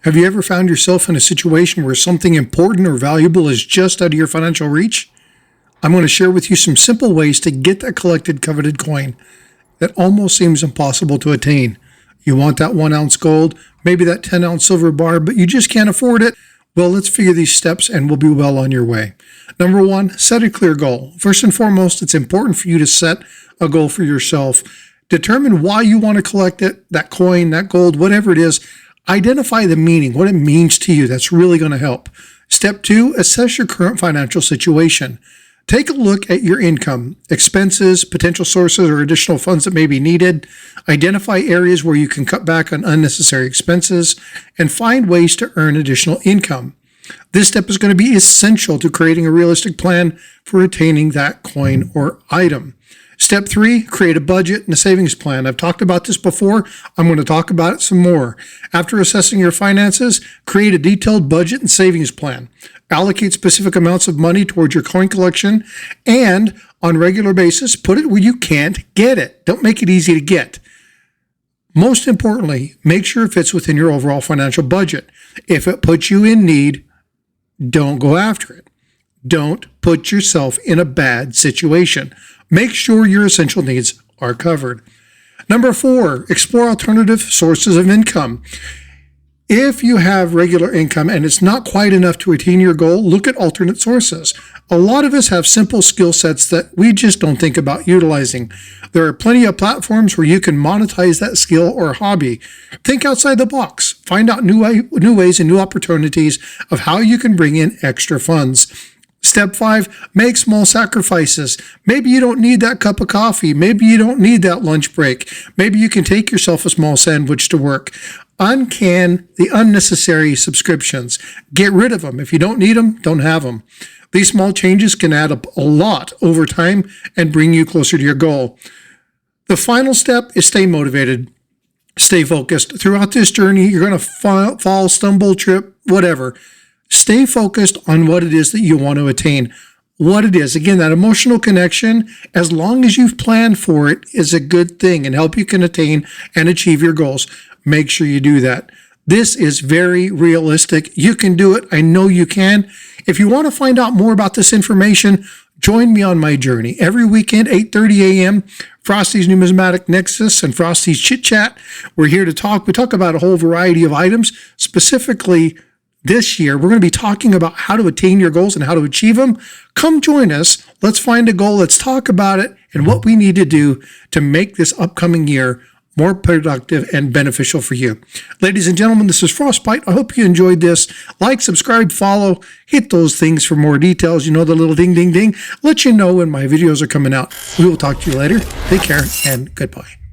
Have you ever found yourself in a situation where something important or valuable is just out of your financial reach? I'm going to share with you some simple ways to get that collected, coveted coin that almost seems impossible to attain. You want that 1 ounce gold, maybe that 10-ounce silver bar, but you just can't afford it? Well, let's figure these steps and we'll be well on your way. Number 1, set a clear goal. First and foremost, it's important for you to set a goal for yourself. Determine why you want to collect it, that coin, that gold, whatever it is. Identify the meaning, what it means to you. That's really going to help. Step 2, assess your current financial situation. Take a look at your income, expenses, potential sources, or additional funds that may be needed. Identify areas where you can cut back on unnecessary expenses and find ways to earn additional income. This step is going to be essential to creating a realistic plan for attaining that coin or item. Step 3, create a budget and a savings plan. I've talked about this before. I'm going to talk about it some more. After assessing your finances, create a detailed budget and savings plan. Allocate specific amounts of money towards your coin collection, and on a regular basis, put it where you can't get it. Don't make it easy to get. Most importantly, make sure it fits within your overall financial budget. If it puts you in need, don't go after it. Don't put yourself in a bad situation. Make sure your essential needs are covered. Number 4, explore alternative sources of income. If you have regular income and it's not quite enough to attain your goal, look at alternate sources. A lot of us have simple skill sets that we just don't think about utilizing. There are plenty of platforms where you can monetize that skill or hobby. Think outside the box. Find out new ways and new opportunities of how you can bring in extra funds. Step 5, make small sacrifices. Maybe you don't need that cup of coffee. Maybe you don't need that lunch break. Maybe you can take yourself a small sandwich to work. Uncan the unnecessary subscriptions. Get rid of them. If you don't need them, don't have them. These small changes can add up a lot over time and bring you closer to your goal. The final step is stay motivated. Stay focused. Throughout this journey, you're going to fall, stumble, trip, whatever. Stay focused on what it is that you want to attain. What it is. Again, that emotional connection, as long as you've planned for it, is a good thing and help you can attain and achieve your goals. Make sure you do that. This is very realistic. You can do it. I know you can. If you want to find out more about this information, join me on my journey. Every weekend, 8:30 a.m., Frosty's Numismatic Nexus and Frosty's Chit Chat. We're here to talk. We talk about a whole variety of items. Specifically, this year, we're going to be talking about how to attain your goals and how to achieve them. Come join us. Let's find a goal. Let's talk about it and what we need to do to make this upcoming year more productive and beneficial for you. Ladies and gentlemen, this is Frostbyte. I hope you enjoyed this. Like, subscribe, follow, hit those things for more details. You know, the little ding, ding, ding. Let you know when my videos are coming out. We will talk to you later. Take care and goodbye.